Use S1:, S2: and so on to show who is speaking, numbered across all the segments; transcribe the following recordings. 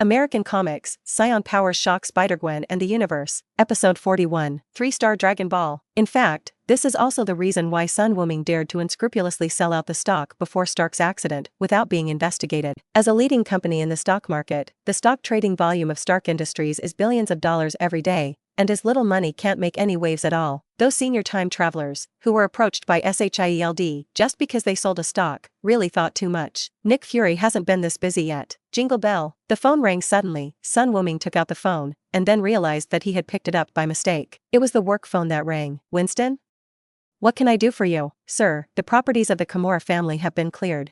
S1: American Comics, Saiyan powers shock Spider-Gwen and the universe. Episode 41, 3-star Dragon Ball. In fact, this is also the reason why Sun Wuming dared to unscrupulously sell out the stock before Stark's accident without being investigated. As a leading company in the stock market, the stock trading volume of Stark Industries is billions of dollars every day, and his little money can't make any waves at all. Those senior time travelers, who were approached by SHIELD just because they sold a stock, really thought too much. Nick Fury hasn't been this busy yet. Jingle bell. The phone rang suddenly. Sun Wuming took out the phone, and then realized that he had picked it up by mistake. It was the work phone that rang. Winston? What can I do for you? Sir, the properties of the Kimura family have been cleared.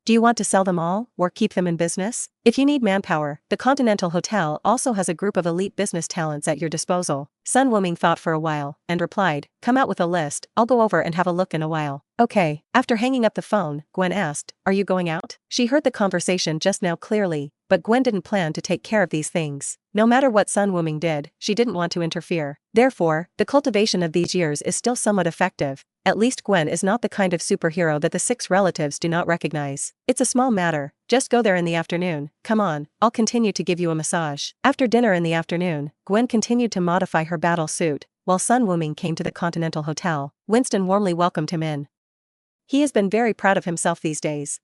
S1: Do you want to sell them all, or keep them in business? If you need manpower, the Continental Hotel also has a group of elite business talents at your disposal. Sun Wuming thought for a while, and replied, come out with a list, I'll go over and have a look in a while. Okay. After hanging up the phone, Gwen asked, are you going out? She heard the conversation just now clearly, but Gwen didn't plan to take care of these things. No matter what Sun Wuming did, she didn't want to interfere. Therefore, the cultivation of these years is still somewhat effective. At least Gwen is not the kind of superhero that the 6 relatives do not recognize. It's a small matter, just go there in the afternoon. Come on, I'll continue to give you a massage. After dinner in the afternoon, Gwen continued to modify her battle suit, while Sun Wuming came to the Continental Hotel. Winston warmly welcomed him in. He has been very proud of himself these days.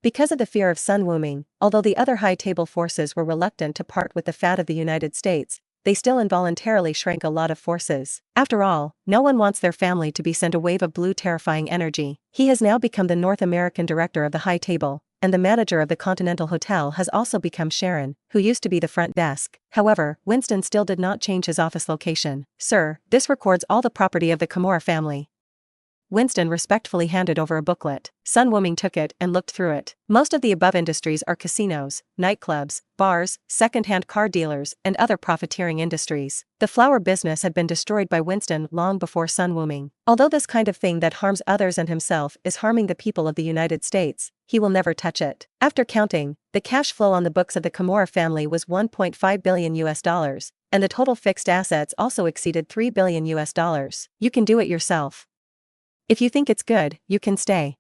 S1: Because of the fear of Sun Wuming, although the other high table forces were reluctant to part with the fat of the United States, they still involuntarily shrank a lot of forces. After all, no one wants their family to be sent a wave of blue terrifying energy. He has now become the North American director of the high table, and the manager of the Continental Hotel has also become Sharon, who used to be the front desk. However, Winston still did not change his office location. Sir, this records all the property of the Kimura family. Winston respectfully handed over a booklet. Sun Wuming took it and looked through it. Most of the above industries are casinos, nightclubs, bars, second-hand car dealers, and other profiteering industries. The flower business had been destroyed by Winston long before Sun Wuming. Although this kind of thing that harms others and himself is harming the people of the United States, he will never touch it. After counting, the cash flow on the books of the Kimura family was $1.5 billion, and the total fixed assets also exceeded $3 billion. You can do it yourself. If you think it's good, you can stay.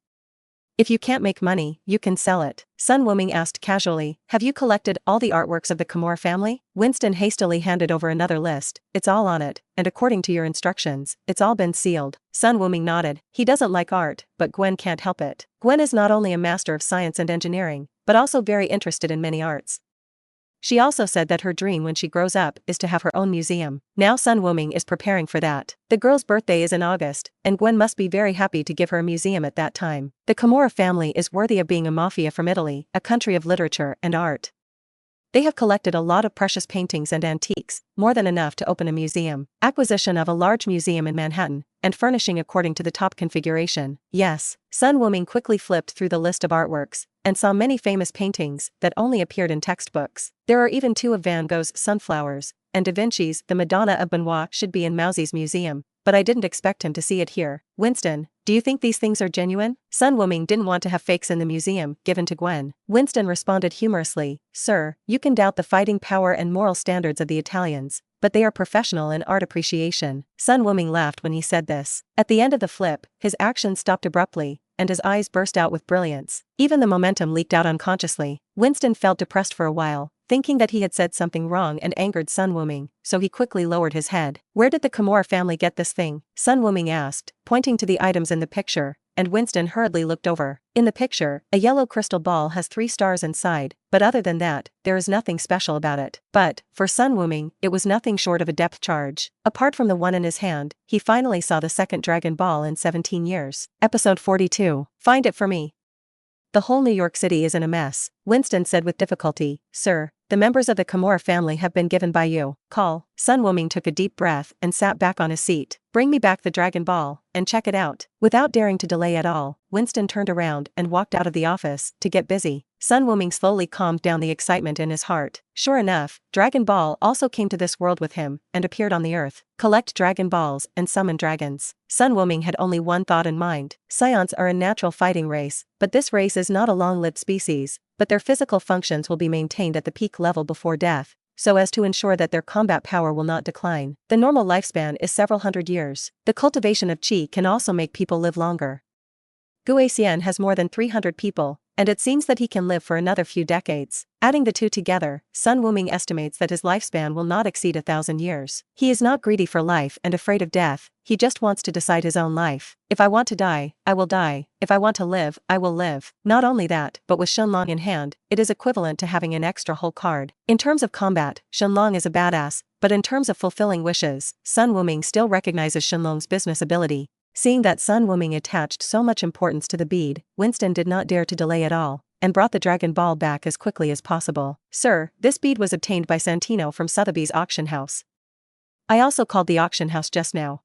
S1: If you can't make money, you can sell it. Sun Wuming asked casually, have you collected all the artworks of the Kimura family? Winston hastily handed over another list. It's all on it, and according to your instructions, it's all been sealed. Sun Wuming nodded. He doesn't like art, but Gwen can't help it. Gwen is not only a master of science and engineering, but also very interested in many arts. She also said that her dream when she grows up is to have her own museum. Now Sun Wuming is preparing for that. The girl's birthday is in August, and Gwen must be very happy to give her a museum at that time. The Kimura family is worthy of being a mafia from Italy, a country of literature and art. They have collected a lot of precious paintings and antiques, more than enough to open a museum. Acquisition of a large museum in Manhattan, and furnishing according to the top configuration. Yes. Sun Wuming quickly flipped through the list of artworks, and saw many famous paintings that only appeared in textbooks. There are even 2 of Van Gogh's Sunflowers, and Da Vinci's The Madonna of Benoit should be in Mousie's museum, but I didn't expect him to see it here. Winston, do you think these things are genuine? Sun Wuming didn't want to have fakes in the museum given to Gwen. Winston responded humorously, sir, you can doubt the fighting power and moral standards of the Italians, but they are professional in art appreciation. Sun Wuming laughed when he said this. At the end of the flip, his action stopped abruptly, and his eyes burst out with brilliance. Even the momentum leaked out unconsciously. Winston felt depressed for a while, thinking that he had said something wrong and angered Sun Wuming, so he quickly lowered his head. Where did the Kimura family get this thing? Sun Wuming asked, pointing to the items in the picture, and Winston hurriedly looked over. In the picture, a yellow crystal ball has 3 stars inside, but other than that, there is nothing special about it. But, for Sun Wuming, it was nothing short of a depth charge. Apart from the one in his hand, he finally saw the second Dragon Ball in 17 years. Episode 42. Find it for me. The whole New York City is in a mess. Winston said with difficulty, sir, the members of the Kimura family have been given by you. Call. Sun Wuming took a deep breath and sat back on his seat. Bring me back the Dragon Ball, and check it out. Without daring to delay at all, Winston turned around and walked out of the office to get busy. Sun Wuming slowly calmed down the excitement in his heart. Sure enough, Dragon Ball also came to this world with him and appeared on the earth. Collect Dragon Balls and summon dragons. Sun Wuming had only one thought in mind. Saiyans are a natural fighting race, but this race is not a long-lived species, but their physical functions will be maintained at the peak level before death, so as to ensure that their combat power will not decline. The normal lifespan is several hundred years. The cultivation of qi can also make people live longer. Guasien has more than 300 people, and it seems that he can live for another few decades. Adding the two together, Sun Wuming estimates that his lifespan will not exceed 1,000 years. He is not greedy for life and afraid of death, he just wants to decide his own life. If I want to die, I will die. If I want to live, I will live. Not only that, but with Shenlong in hand, it is equivalent to having an extra whole card. In terms of combat, Shenlong is a badass, but in terms of fulfilling wishes, Sun Wuming still recognizes Shenlong's business ability. Seeing that Sun Wuming attached so much importance to the bead, Winston did not dare to delay at all, and brought the Dragon Ball back as quickly as possible. Sir, this bead was obtained by Santino from Sotheby's auction house. I also called the auction house just now.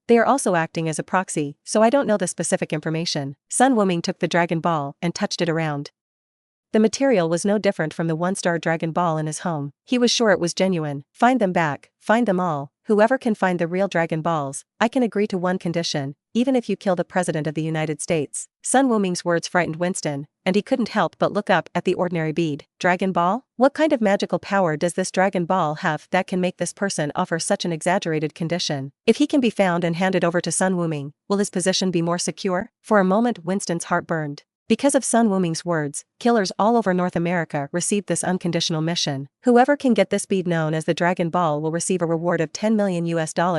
S1: They are also acting as a proxy, so I don't know the specific information. Sun Wuming took the Dragon Ball and touched it around. The material was no different from the one-star Dragon Ball in his home. He was sure it was genuine. Find them back, find them all. Whoever can find the real Dragon Balls, I can agree to one condition, even if you kill the President of the United States. Sun Wuming's words frightened Winston, and he couldn't help but look up at the ordinary bead. Dragon Ball? What kind of magical power does this Dragon Ball have that can make this person offer such an exaggerated condition? If he can be found and handed over to Sun Wuming, will his position be more secure? For a moment Winston's heart burned. Because of Sun Wuming's words, killers all over North America received this unconditional mission. Whoever can get this bead known as the Dragon Ball will receive a reward of $10 million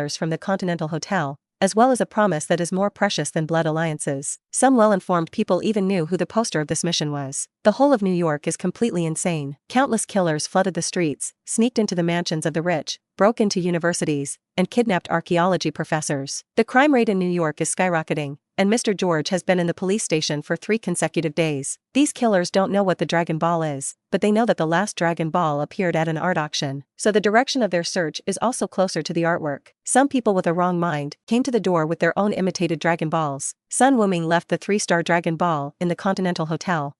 S1: from the Continental Hotel, as well as a promise that is more precious than blood alliances. Some well-informed people even knew who the poster of this mission was. The whole of New York is completely insane. Countless killers flooded the streets, sneaked into the mansions of the rich, broke into universities, and kidnapped archaeology professors. The crime rate in New York is skyrocketing, and Mr. George has been in the police station for 3 consecutive days. These killers don't know what the Dragon Ball is, but they know that the last Dragon Ball appeared at an art auction, so the direction of their search is also closer to the artwork. Some people with a wrong mind came to the door with their own imitated Dragon Balls. Sun Wuming left the 3-star Dragon Ball in the Continental Hotel.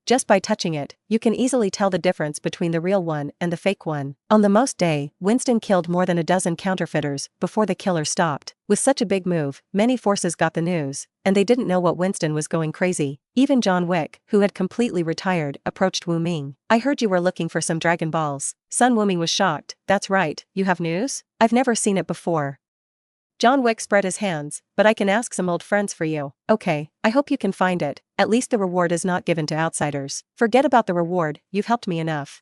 S1: Just by touching it, you can easily tell the difference between the real one and the fake one. On the most day, Winston killed more than a dozen counterfeiters before the killer stopped. With such a big move, many forces got the news, and they didn't know what Winston was going crazy. Even John Wick, who had completely retired, approached Wuming. I heard you were looking for some Dragon Balls. Sun Wuming was shocked. That's right, you have news? I've never seen it before. John Wick spread his hands, but I can ask some old friends for you. Okay, I hope you can find it. At least the reward is not given to outsiders. Forget about the reward, you've helped me enough.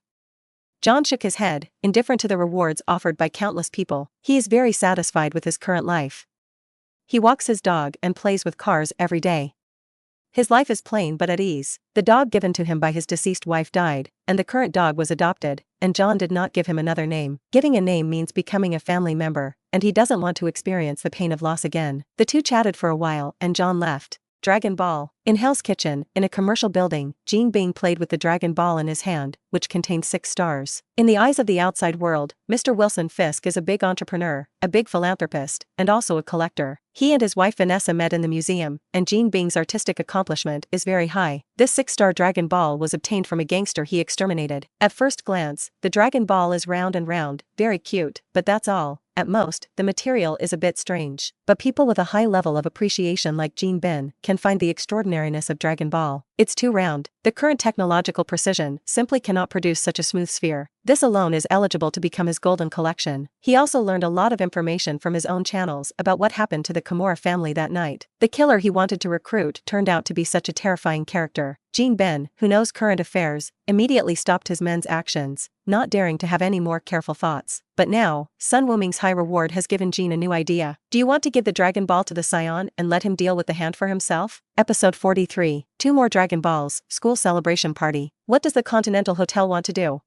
S1: John shook his head, indifferent to the rewards offered by countless people. He is very satisfied with his current life. He walks his dog and plays with cars every day. His life is plain but at ease. The dog given to him by his deceased wife died, and the current dog was adopted, and John did not give him another name. Giving a name means becoming a family member, and he doesn't want to experience the pain of loss again. The two chatted for a while and John left. Dragon Ball. In Hell's Kitchen, in a commercial building, Jean Bing played with the Dragon Ball in his hand, which contained 6 stars. In the eyes of the outside world, Mr. Wilson Fisk is a big entrepreneur, a big philanthropist, and also a collector. He and his wife Vanessa met in the museum, and Jean Bing's artistic accomplishment is very high. This 6-star Dragon Ball was obtained from a gangster he exterminated. At first glance, the Dragon Ball is round and round, very cute, but that's all. At most, the material is a bit strange. But people with a high level of appreciation like Jean Bin can find the extraordinariness of Dragon Ball. It's too round. The current technological precision simply cannot produce such a smooth sphere. This alone is eligible to become his golden collection. He also learned a lot of information from his own channels about what happened to the Kimura family that night. The killer he wanted to recruit turned out to be such a terrifying character. Jean Ben, who knows current affairs, immediately stopped his men's actions, not daring to have any more careful thoughts. But now, Sun Wuming's high reward has given Jean a new idea. Do you want to give the Dragon Ball to the Saiyan and let him deal with the hand for himself? Episode 43. 2 more Dragon Balls, school celebration party. What does the Continental Hotel want to do?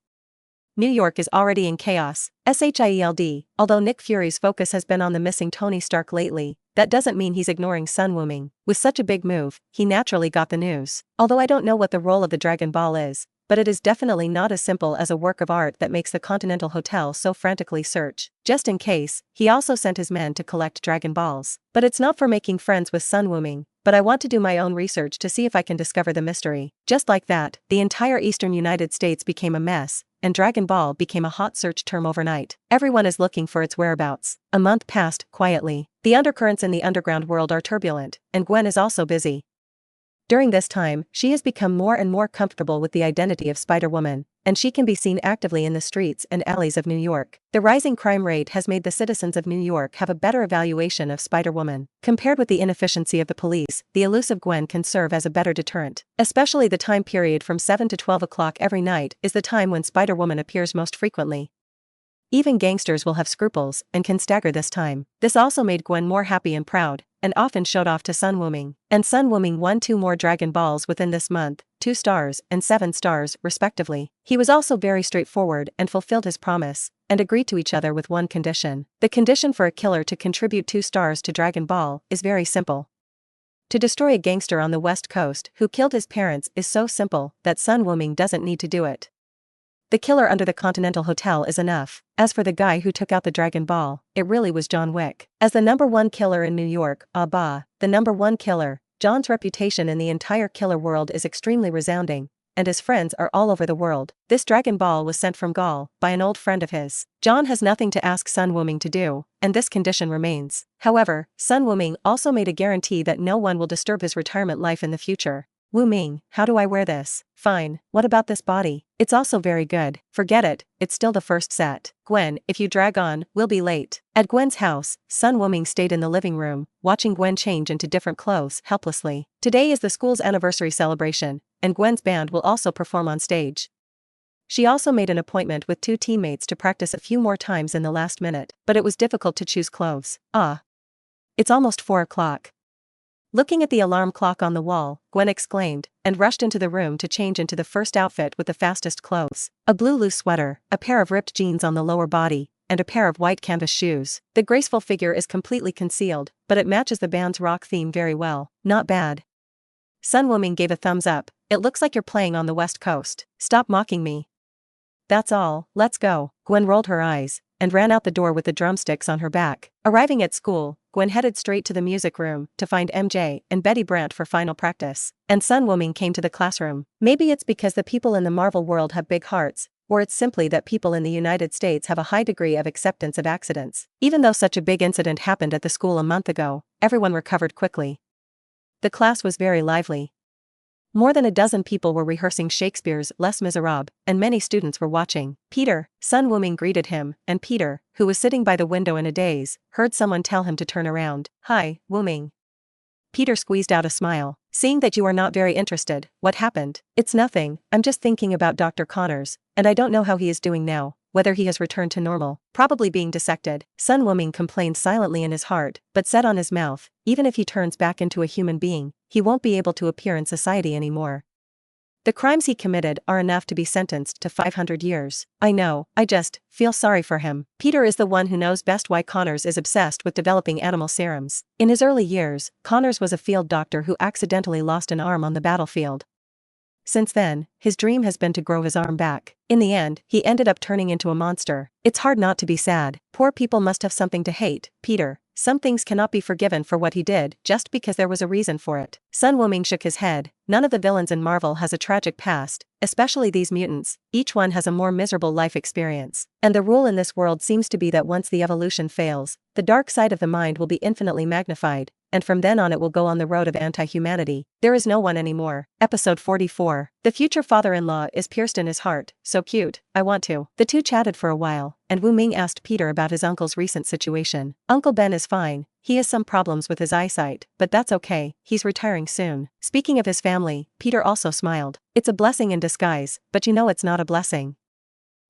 S1: New York is already in chaos. SHIELD. Although Nick Fury's focus has been on the missing Tony Stark lately, that doesn't mean he's ignoring Sun Wuming. With such a big move, he naturally got the news. Although I don't know what the role of the Dragon Ball is, but it is definitely not as simple as a work of art that makes the Continental Hotel so frantically search. Just in case, he also sent his men to collect Dragon Balls. But it's not for making friends with Sun Wuming, but I want to do my own research to see if I can discover the mystery. Just like that, the entire eastern United States became a mess, and Dragon Ball became a hot search term overnight. Everyone is looking for its whereabouts. A month passed quietly. The undercurrents in the underground world are turbulent, and Gwen is also busy. During this time, she has become more and more comfortable with the identity of Spider-Woman, and she can be seen actively in the streets and alleys of New York. The rising crime rate has made the citizens of New York have a better evaluation of Spider-Woman. Compared with the inefficiency of the police, the elusive Gwen can serve as a better deterrent. Especially the time period from 7 to 12 o'clock every night is the time when Spider-Woman appears most frequently. Even gangsters will have scruples and can stagger this time. This also made Gwen more happy and proud, and often showed off to Sun Wuming. And Sun Wuming won 2 more Dragon Balls within this month, 2 stars and 7 stars, respectively. He was also very straightforward and fulfilled his promise, and agreed to each other with one condition. The condition for a killer to contribute 2 stars to Dragon Ball is very simple. To destroy a gangster on the West Coast who killed his parents is so simple that Sun Wuming doesn't need to do it. The killer under the Continental Hotel is enough. As for the guy who took out the Dragon Ball, it really was John Wick. As the #1 killer in New York, the #1 killer, John's reputation in the entire killer world is extremely resounding, and his friends are all over the world. This Dragon Ball was sent from Gaul by an old friend of his. John has nothing to ask Sun Wuming to do, and this condition remains. However, Sun Wuming also made a guarantee that no one will disturb his retirement life in the future. Wuming, how do I wear this? Fine, what about this body? It's also very good. Forget it, it's still the first set. Gwen, if you drag on, we'll be late. At Gwen's house, Sun Wuming stayed in the living room, watching Gwen change into different clothes helplessly. Today is the school's anniversary celebration, and Gwen's band will also perform on stage. She also made an appointment with 2 teammates to practice a few more times in the last minute, but it was difficult to choose clothes. It's almost 4 o'clock. Looking at the alarm clock on the wall, Gwen exclaimed, and rushed into the room to change into the first outfit with the fastest clothes. A blue loose sweater, a pair of ripped jeans on the lower body, and a pair of white canvas shoes. The graceful figure is completely concealed, but it matches the band's rock theme very well. Not bad. Sun Wuming gave a thumbs up. It looks like you're playing on the West Coast. Stop mocking me. That's all, let's go. Gwen rolled her eyes, and ran out the door with the drumsticks on her back. Arriving at school, Gwen headed straight to the music room to find MJ and Betty Brant for final practice. And Sun Wuming came to the classroom. Maybe it's because the people in the Marvel world have big hearts, or it's simply that people in the United States have a high degree of acceptance of accidents. Even though such a big incident happened at the school a month ago, everyone recovered quickly. The class was very lively. More than a dozen people were rehearsing Shakespeare's Les Miserables, and many students were watching. Peter, Sun Wuming greeted him, and Peter, who was sitting by the window in a daze, heard someone tell him to turn around. Hi, Wuming. Peter squeezed out a smile. Seeing that you are not very interested, what happened? It's nothing, I'm just thinking about Dr. Connors, and I don't know how he is doing now, whether he has returned to normal, probably being dissected. Sun Wuming complained silently in his heart, but said on his mouth, even if he turns back into a human being, he won't be able to appear in society anymore. The crimes he committed are enough to be sentenced to 500 years. I know, I just feel sorry for him. Peter is the one who knows best why Connors is obsessed with developing animal serums. In his early years, Connors was a field doctor who accidentally lost an arm on the battlefield. Since then, his dream has been to grow his arm back. In the end, he ended up turning into a monster. It's hard not to be sad. Poor people must have something to hate, Peter. Some things cannot be forgiven for what he did just because there was a reason for it. Sun Wuming shook his head. None of the villains in Marvel has a tragic past, especially these mutants. Each one has a more miserable life experience. And the rule in this world seems to be that once the evolution fails, the dark side of the mind will be infinitely magnified, and from then on it will go on the road of anti-humanity. There is no one anymore. Episode 44. The future father-in-law is pierced in his heart. So cute, I want to. The two chatted for a while, and Wuming asked Peter about his uncle's recent situation. Uncle Ben is fine. He has some problems with his eyesight, but that's okay, he's retiring soon. Speaking of his family, Peter also smiled. It's a blessing in disguise, but you know it's not a blessing.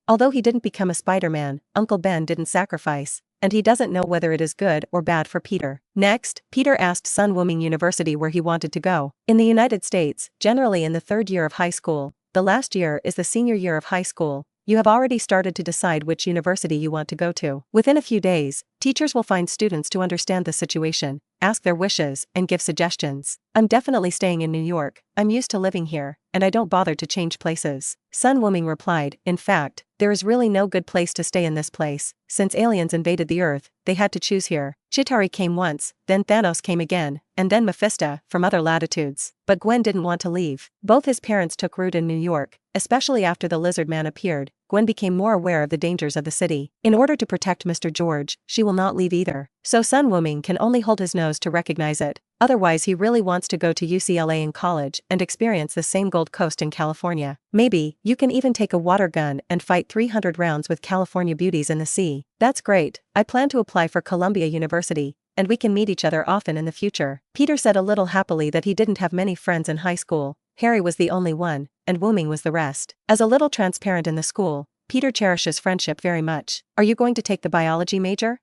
S1: Although he didn't become a Spider-Man, Uncle Ben didn't sacrifice, and he doesn't know whether it is good or bad for Peter. Next, Peter asked Sun Wuming University where he wanted to go. In the United States, generally in the 3rd year of high school, the last year is the senior year of high school, you have already started to decide which university you want to go to. Within a few days, teachers will find students to understand the situation, ask their wishes, and give suggestions. I'm definitely staying in New York, I'm used to living here, and I don't bother to change places. Sun Wuming replied, in fact, there is really no good place to stay in this place. Since aliens invaded the Earth, they had to choose here. Chitauri came once, then Thanos came again, and then Mephisto, from other latitudes. But Gwen didn't want to leave. Both his parents took root in New York, especially after the Lizard Man appeared. Gwen became more aware of the dangers of the city. In order to protect Mr. George, she will not leave either. So Sun Wuming can only hold his nose to recognize it. otherwise he really wants to go to UCLA in college and experience the same Gold Coast in California. Maybe, you can even take a water gun and fight 300 rounds with California beauties in the sea. That's great, I plan to apply for Columbia University, and we can meet each other often in the future. Peter said a little happily that he didn't have many friends in high school. Harry was the only one, and Wuming was the rest. As a little transparent in the school, Peter cherishes friendship very much. Are you going to take the biology major?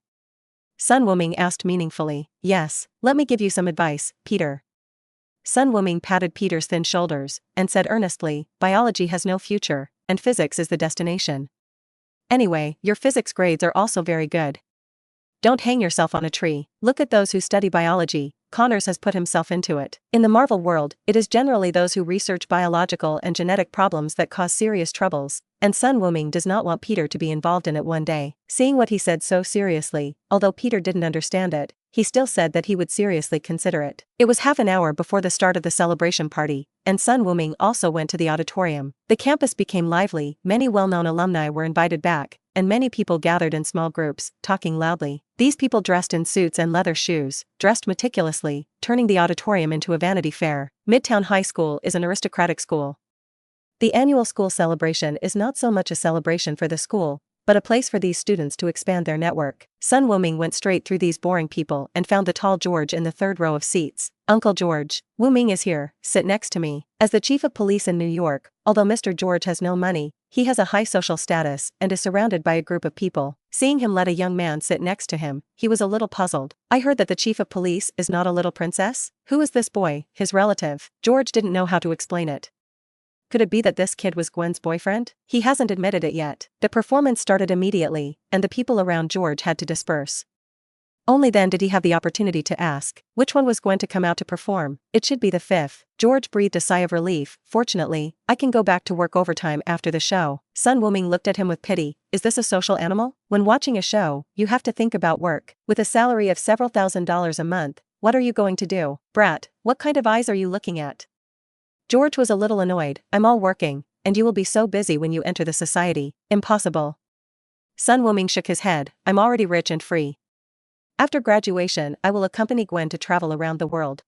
S1: Sun Wuming asked meaningfully. Yes, let me give you some advice, Peter. Sun Wuming patted Peter's thin shoulders, and said earnestly, biology has no future, and physics is the destination. Anyway, your physics grades are also very good. Don't hang yourself on a tree. Look at those who study biology. Connors has put himself into it. In the Marvel world, it is generally those who research biological and genetic problems that cause serious troubles, and Sun Wuming does not want Peter to be involved in it one day. Seeing what he said so seriously, although Peter didn't understand it, he still said that he would seriously consider it. It was half an hour before the start of the celebration party, and Sun Wuming also went to the auditorium. The campus became lively, many well-known alumni were invited back, and many people gathered in small groups, talking loudly. These people dressed in suits and leather shoes, dressed meticulously, turning the auditorium into a vanity fair. Midtown High School is an aristocratic school. The annual school celebration is not so much a celebration for the school, but a place for these students to expand their network. Sun Wuming went straight through these boring people and found the tall George in the third row of seats. Uncle George, Wuming is here, sit next to me. As the chief of police in New York, although Mr. George has no money, he has a high social status and is surrounded by a group of people. Seeing him let a young man sit next to him, he was a little puzzled. I heard that the chief of police is not a little princess? Who is this boy, his relative? George didn't know how to explain it. Could it be that this kid was Gwen's boyfriend? He hasn't admitted it yet. The performance started immediately, and the people around George had to disperse. Only then did he have the opportunity to ask, which one was Gwen to come out to perform? It should be the fifth. George breathed a sigh of relief. Fortunately, I can go back to work overtime after the show. Sun Wuming looked at him with pity. Is this a social animal? When watching a show, you have to think about work. With a salary of several $1,000s a month, what are you going to do? Brat, what kind of eyes are you looking at? George was a little annoyed. I'm all working, and you will be so busy when you enter the society. Impossible. Sun Wuming shook his head. I'm already rich and free. After graduation, I will accompany Gwen to travel around the world.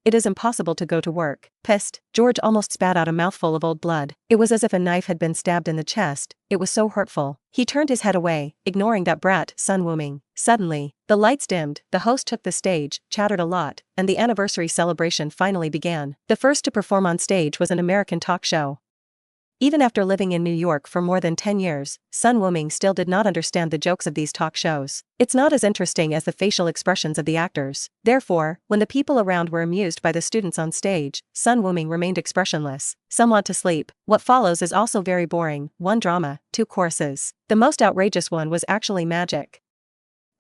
S1: It is impossible to go to work. Pissed, George almost spat out a mouthful of old blood. It was as if a knife had been stabbed in the chest. It was so hurtful. He turned his head away, ignoring that brat, Sun Wuming. Suddenly, the lights dimmed, the host took the stage, chattered a lot, and the anniversary celebration finally began. The first to perform on stage was an American talk show. Even after living in New York for more than 10 years, Sun Wuming still did not understand the jokes of these talk shows. It's not as interesting as the facial expressions of the actors. Therefore, when the people around were amused by the students on stage, Sun Wuming remained expressionless. Some want to sleep. What follows is also very boring. 1 drama, 2 choruses. The most outrageous one was actually magic.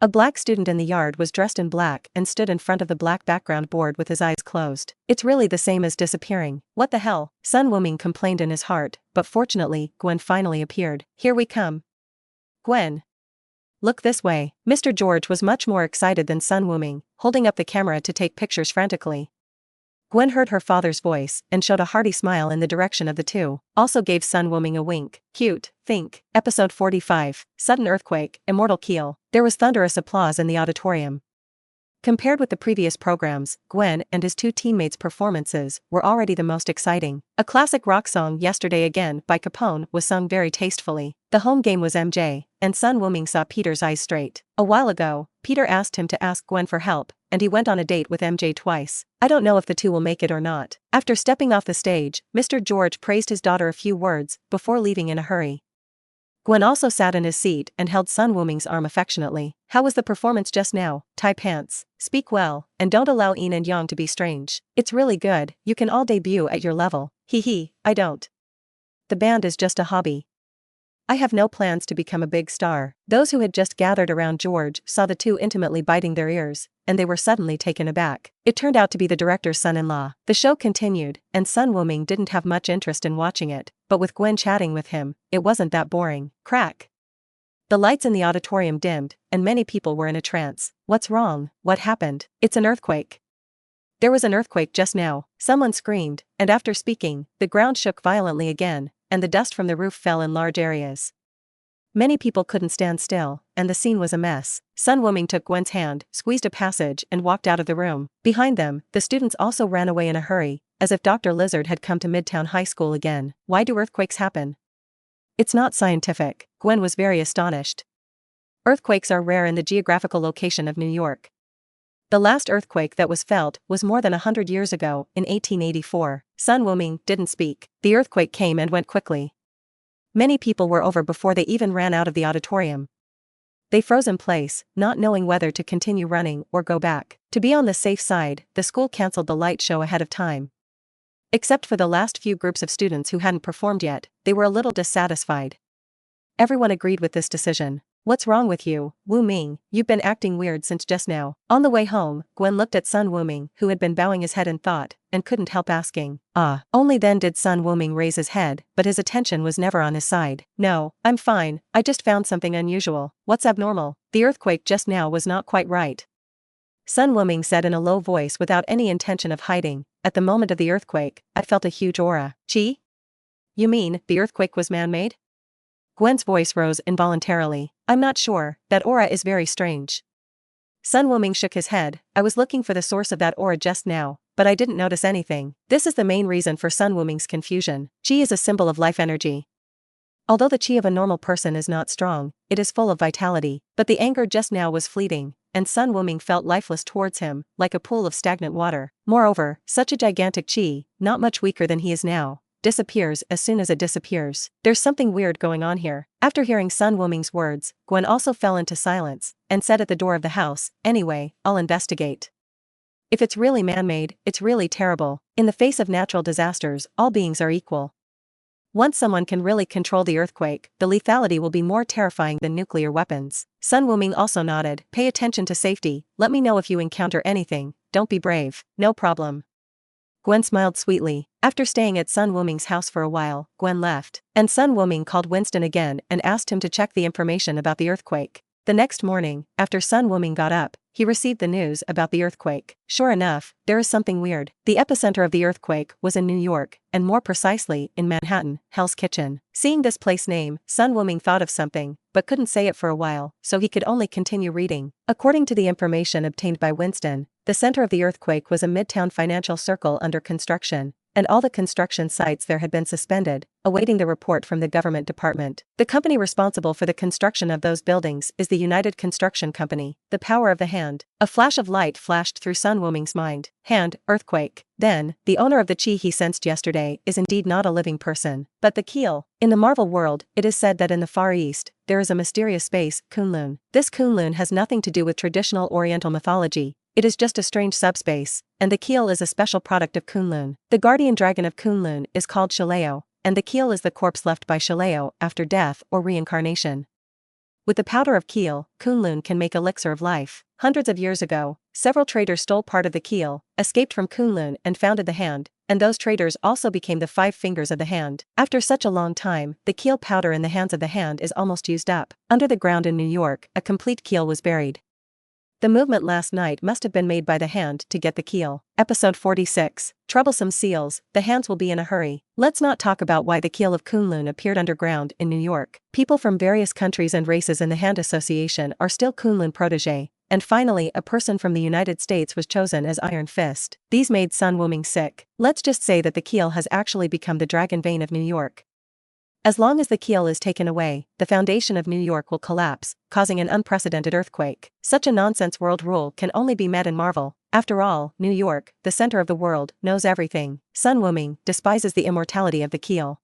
S1: A black student in the yard was dressed in black and stood in front of the black background board with his eyes closed. It's really the same as disappearing. What the hell? Sun Wuming complained in his heart, but fortunately, Gwen finally appeared. Here we come. Gwen. Look this way. Mr. George was much more excited than Sun Wuming, holding up the camera to take pictures frantically. Gwen heard her father's voice and showed a hearty smile in the direction of the two, also gave Sun Wuming a wink. Cute, think. Episode 45, Sudden Earthquake, Immortal Keel. There was thunderous applause in the auditorium. Compared with the previous programs, Gwen and his 2 teammates' performances were already the most exciting. A classic rock song, Yesterday Again, by Capone, was sung very tastefully. The home game was MJ, and Sun Wuming saw Peter's eyes straight. A while ago, Peter asked him to ask Gwen for help, and he went on a date with MJ twice. I don't know if the two will make it or not. After stepping off the stage, Mr. George praised his daughter a few words before leaving in a hurry. Gwen also sat in his seat and held Sun Wuming's arm affectionately. How was the performance just now? Tie pants, speak well, and don't allow Yin and Yang to be strange. It's really good, you can all debut at your level. Hee, I don't. The band is just a hobby. I have no plans to become a big star. Those who had just gathered around George saw the two intimately biting their ears, and they were suddenly taken aback. It turned out to be the director's son-in-law. The show continued, and Sun Wuming didn't have much interest in watching it, but with Gwen chatting with him, it wasn't that boring. Crack! The lights in the auditorium dimmed, and many people were in a trance. What's wrong? What happened? It's an earthquake. There was an earthquake just now, someone screamed, and after speaking, the ground shook violently again, and the dust from the roof fell in large areas. Many people couldn't stand still, and the scene was a mess. Sun Wuming took Gwen's hand, squeezed a passage, and walked out of the room. Behind them, the students also ran away in a hurry, as if Dr. Lizard had come to Midtown High School again. Why do earthquakes happen? It's not scientific. Gwen was very astonished. Earthquakes are rare in the geographical location of New York. The last earthquake that was felt was more than 100 years ago, in 1884. Sun Wuming didn't speak. The earthquake came and went quickly. Many people were over before they even ran out of the auditorium. They froze in place, not knowing whether to continue running or go back. To be on the safe side, the school canceled the light show ahead of time. Except for the last few groups of students who hadn't performed yet, they were a little dissatisfied. Everyone agreed with this decision. What's wrong with you, Wuming? You've been acting weird since just now. On the way home, Gwen looked at Sun Wuming, who had been bowing his head in thought, and couldn't help asking. Only then did Sun Wuming raise his head, but his attention was never on his side. No, I'm fine, I just found something unusual. What's abnormal? The earthquake just now was not quite right. Sun Wuming said in a low voice without any intention of hiding. At the moment of the earthquake, I felt a huge aura. Chi? You mean, the earthquake was man-made? Gwen's voice rose involuntarily. I'm not sure, that aura is very strange. Sun Wuming shook his head. I was looking for the source of that aura just now, but I didn't notice anything. This is the main reason for Sun Wuming's confusion. Chi is a symbol of life energy. Although the chi of a normal person is not strong, it is full of vitality, but the anger just now was fleeting, and Sun Wuming felt lifeless towards him, like a pool of stagnant water. Moreover, such a gigantic chi, not much weaker than he is now, disappears as soon as it disappears. There's something weird going on here. After hearing Sun Wuming's words, Gwen also fell into silence, and said at the door of the house, anyway, I'll investigate. If it's really man-made, it's really terrible. In the face of natural disasters, all beings are equal. Once someone can really control the earthquake, the lethality will be more terrifying than nuclear weapons. Sun Wuming also nodded. Pay attention to safety, let me know if you encounter anything, don't be brave. No problem. Gwen smiled sweetly. After staying at Sun Wuming's house for a while, Gwen left, and Sun Wuming called Winston again and asked him to check the information about the earthquake. The next morning, after Sun Wuming got up, he received the news about the earthquake. Sure enough, there is something weird. The epicenter of the earthquake was in New York, and more precisely, in Manhattan, Hell's Kitchen. Seeing this place name, Sun Wuming thought of something, but couldn't say it for a while, so he could only continue reading. According to the information obtained by Winston, the center of the earthquake was a midtown financial circle under construction, and all the construction sites there had been suspended, awaiting the report from the government department. The company responsible for the construction of those buildings is the United Construction Company. The power of the hand. A flash of light flashed through Sun Wuming's mind. Hand, earthquake. Then, the owner of the chi he sensed yesterday is indeed not a living person, but the keel. In the Marvel world, it is said that in the Far East, there is a mysterious space, Kunlun. This Kunlun has nothing to do with traditional Oriental mythology. It is just a strange subspace, and the keel is a special product of Kunlun. The guardian dragon of Kunlun is called Shileo, and the keel is the corpse left by Shileo after death or reincarnation. With the powder of keel, Kunlun can make elixir of life. Hundreds of years ago, several traders stole part of the keel, escaped from Kunlun and founded the hand, and those traders also became the 5 fingers of the hand. After such a long time, the keel powder in the hands of the hand is almost used up. Under the ground in New York, a complete keel was buried. The movement last night must have been made by the hand to get the keel. Episode 46. Troublesome seals, the hands will be in a hurry. Let's not talk about why the keel of Kunlun appeared underground in New York. People from various countries and races in the Hand Association are still Kunlun protege, and finally a person from the United States was chosen as Iron Fist. These made Sun Wuming sick. Let's just say that the keel has actually become the dragon vein of New York. As long as the keel is taken away, the foundation of New York will collapse, causing an unprecedented earthquake. Such a nonsense world rule can only be met in Marvel. After all, New York, the center of the world, knows everything. Sun Wuming despises the immortality of the keel.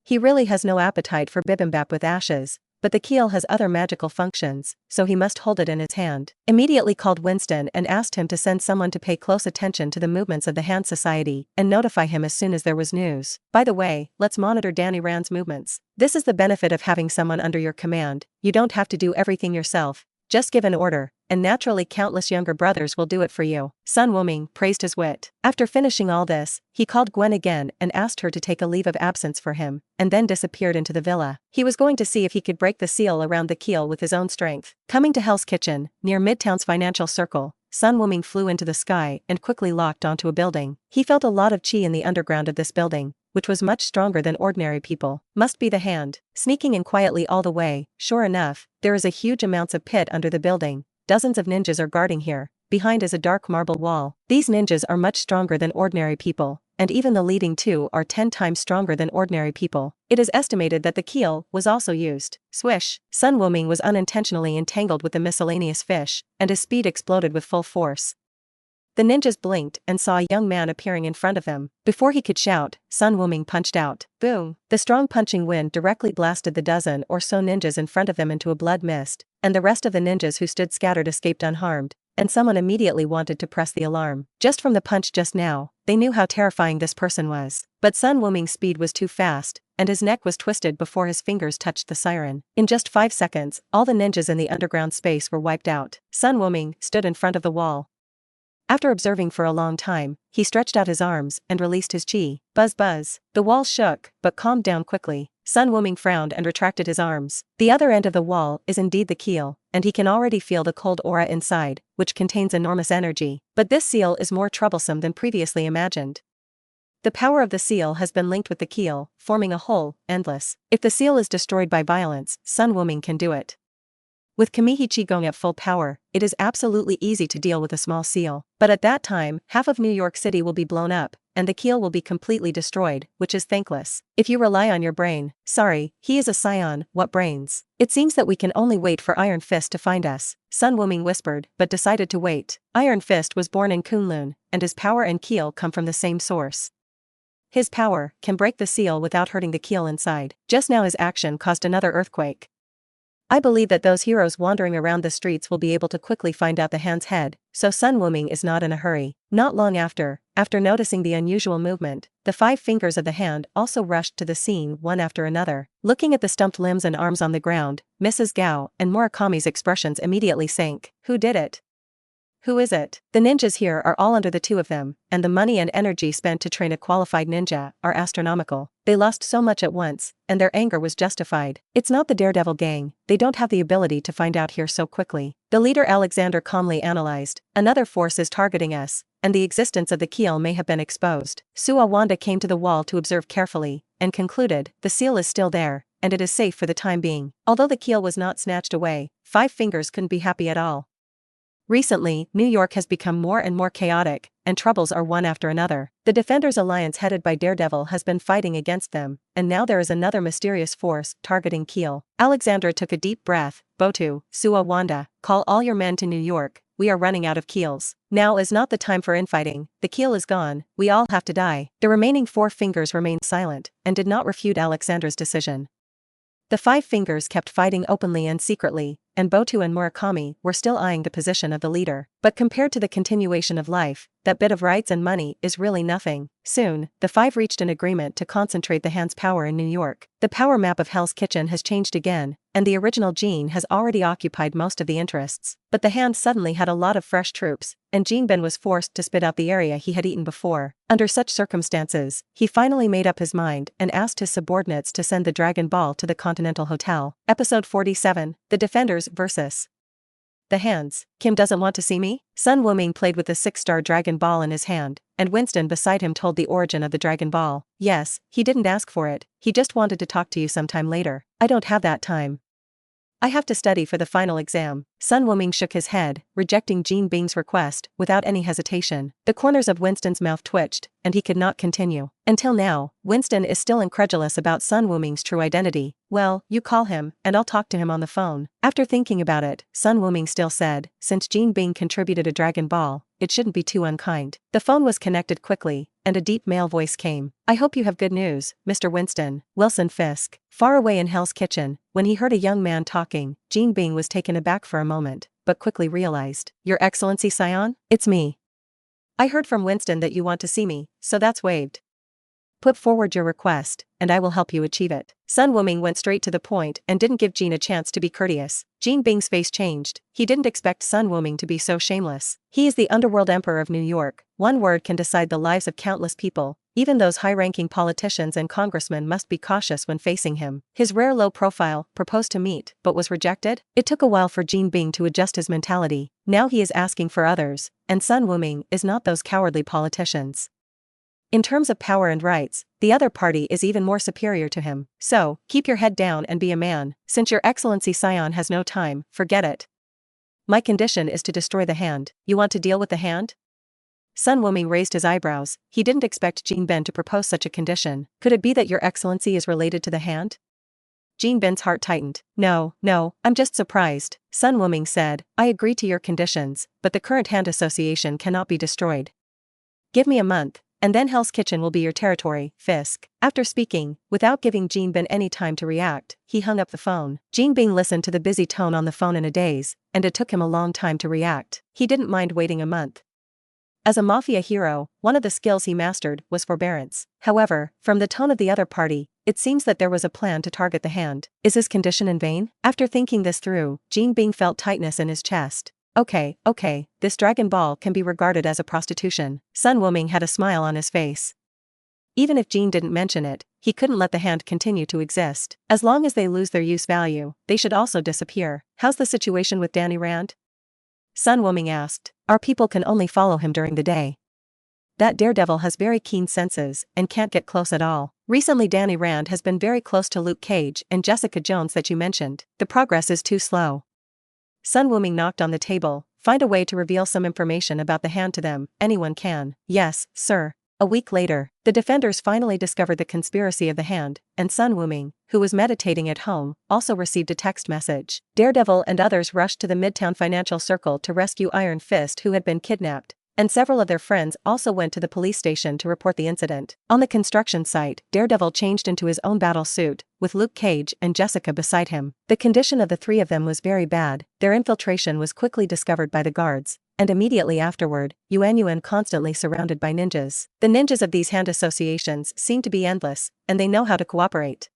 S1: He really has no appetite for bibimbap with ashes, but the keel has other magical functions, so he must hold it in his hand. Immediately called Winston and asked him to send someone to pay close attention to the movements of the Hand Society and notify him as soon as there was news. By the way, let's monitor Danny Rand's movements. This is the benefit of having someone under your command. You don't have to do everything yourself. Just give an order, and naturally countless younger brothers will do it for you. Sun Wuming praised his wit. After finishing all this, he called Gwen again and asked her to take a leave of absence for him, and then disappeared into the villa. He was going to see if he could break the seal around the keel with his own strength. Coming to Hell's Kitchen, near Midtown's financial circle, Sun Wuming flew into the sky and quickly locked onto a building. He felt a lot of chi in the underground of this building, which was much stronger than ordinary people. Must be the hand. Sneaking in quietly all the way, sure enough, there is a huge amounts of pit under the building. Dozens of ninjas are guarding here. Behind is a dark marble wall. These ninjas are much stronger than ordinary people, and even the leading two are 10 times stronger than ordinary people. It is estimated that the keel was also used. Swish! Sun Wuming was unintentionally entangled with the miscellaneous fish, and his speed exploded with full force. The ninjas blinked and saw a young man appearing in front of them. Before he could shout, Sun Wuming punched out. Boom! The strong punching wind directly blasted the dozen or so ninjas in front of them into a blood mist, and the rest of the ninjas who stood scattered escaped unharmed, and someone immediately wanted to press the alarm. Just from the punch just now, they knew how terrifying this person was. But Sun Wuming's speed was too fast, and his neck was twisted before his fingers touched the siren. In just 5 seconds, all the ninjas in the underground space were wiped out. Sun Wuming stood in front of the wall. After observing for a long time, he stretched out his arms and released his chi. Buzz buzz. The wall shook, but calmed down quickly. Sun Wuming frowned and retracted his arms. The other end of the wall is indeed the keel, and he can already feel the cold aura inside, which contains enormous energy. But this seal is more troublesome than previously imagined. The power of the seal has been linked with the keel, forming a whole, endless. If the seal is destroyed by violence, Sun Wuming can do it. With Kamihi Qigong at full power, it is absolutely easy to deal with a small seal. But at that time, half of New York City will be blown up, and the keel will be completely destroyed, which is thankless. If you rely on your brain, sorry, he is a Saiyan, what brains? It seems that we can only wait for Iron Fist to find us, Sun Wuming whispered, but decided to wait. Iron Fist was born in Kunlun, and his power and keel come from the same source. His power can break the seal without hurting the keel inside. Just now his action caused another earthquake. I believe that those heroes wandering around the streets will be able to quickly find out the hand's head, so Sun Wuming is not in a hurry. Not long after noticing the unusual movement, the 5 fingers of the hand also rushed to the scene one after another. Looking at the stumped limbs and arms on the ground, Mrs. Gao and Murakami's expressions immediately sank. Who did it? Who is it? The ninjas here are all under the 2 of them, and the money and energy spent to train a qualified ninja are astronomical. They lost so much at once, and their anger was justified. It's not the Daredevil gang, they don't have the ability to find out here so quickly. The leader Alexander calmly analyzed, another force is targeting us, and the existence of the keel may have been exposed. Sua Wanda came to the wall to observe carefully, and concluded, the seal is still there, and it is safe for the time being. Although the keel was not snatched away, 5 fingers couldn't be happy at all. Recently, New York has become more and more chaotic, and troubles are one after another. The Defenders Alliance headed by Daredevil has been fighting against them, and now there is another mysterious force targeting Keel. Alexandra took a deep breath. Botu, Sua Wanda, call all your men to New York, we are running out of keels. Now is not the time for infighting, the keel is gone, we all have to die. The remaining 4 fingers remained silent, and did not refute Alexandra's decision. The 5 fingers kept fighting openly and secretly, and Botu and Murakami were still eyeing the position of the leader. But compared to the continuation of life, that bit of rights and money is really nothing. Soon, the 5 reached an agreement to concentrate the hand's power in New York. The power map of Hell's Kitchen has changed again, and the original Gene has already occupied most of the interests. But the hand suddenly had a lot of fresh troops, and Gene Ben was forced to spit out the area he had eaten before. Under such circumstances, he finally made up his mind and asked his subordinates to send the Dragon Ball to the Continental Hotel. Episode 47, The Defenders vs. The Hands. Kim doesn't want to see me? Sun Wuming played with the 6-star Dragon Ball in his hand, and Winston beside him told the origin of the Dragon Ball. Yes, he didn't ask for it, he just wanted to talk to you sometime later. I don't have that time. I have to study for the final exam. Sun Wuming shook his head, rejecting Jean Bing's request, without any hesitation. The corners of Winston's mouth twitched, and he could not continue. Until now, Winston is still incredulous about Sun Wuming's true identity. Well, you call him, and I'll talk to him on the phone. After thinking about it, Sun Wuming still said, since Jean Bing contributed a Dragon Ball, it shouldn't be too unkind. The phone was connected quickly, and a deep male voice came. I hope you have good news, Mr. Winston. Wilson Fisk. Far away in Hell's Kitchen, when he heard a young man talking, Jean Bing was taken aback for a moment, but quickly realized. Your Excellency Saiyan? It's me. I heard from Winston that you want to see me, so that's waived. Put forward your request, and I will help you achieve it. Sun Wuming went straight to the point and didn't give Jean a chance to be courteous. Jean Bing's face changed. He didn't expect Sun Wuming to be so shameless. He is the underworld emperor of New York. One word can decide the lives of countless people. Even those high-ranking politicians and congressmen must be cautious when facing him. His rare low profile proposed to meet, but was rejected. It took a while for Jean Bing to adjust his mentality. Now he is asking for others, and Sun Wuming is not those cowardly politicians. In terms of power and rights, the other party is even more superior to him. So, keep your head down and be a man. Since your excellency Saiyan has no time, forget it. My condition is to destroy the hand. You want to deal with the hand? Sun Wuming raised his eyebrows. He didn't expect Jin Ben to propose such a condition. Could it be that your excellency is related to the hand? Jin Ben's heart tightened. No, I'm just surprised. Sun Wuming said, I agree to your conditions, but the current hand association cannot be destroyed. Give me a month, and then Hell's Kitchen will be your territory, Fisk. After speaking, without giving Jin Ben any time to react, he hung up the phone. Jin Ben listened to the busy tone on the phone in a daze, and it took him a long time to react. He didn't mind waiting a month. As a mafia hero, one of the skills he mastered was forbearance. However, from the tone of the other party, it seems that there was a plan to target the hand. Is his condition in vain? After thinking this through, Jin Ben felt tightness in his chest. Okay, this Dragon Ball can be regarded as a prostitution. Sun Wuming had a smile on his face. Even if Jin didn't mention it, he couldn't let the hand continue to exist. As long as they lose their use value, they should also disappear. How's the situation with Danny Rand? Sun Wuming asked. Our people can only follow him during the day. That daredevil has very keen senses and can't get close at all. Recently Danny Rand has been very close to Luke Cage and Jessica Jones that you mentioned. The progress is too slow. Sun Wuming knocked on the table. Find a way to reveal some information about the hand to them. Anyone can. Yes, sir. A week later, the defenders finally discovered the conspiracy of the hand, and Sun Wuming, who was meditating at home, also received a text message. Daredevil and others rushed to the Midtown Financial Circle to rescue Iron Fist, who had been kidnapped, and several of their friends also went to the police station to report the incident. On the construction site, Daredevil changed into his own battle suit, with Luke Cage and Jessica beside him. The condition of the three of them was very bad. Their infiltration was quickly discovered by the guards, and immediately afterward, Yuan constantly surrounded by ninjas. The ninjas of these hand associations seem to be endless, and they know how to cooperate.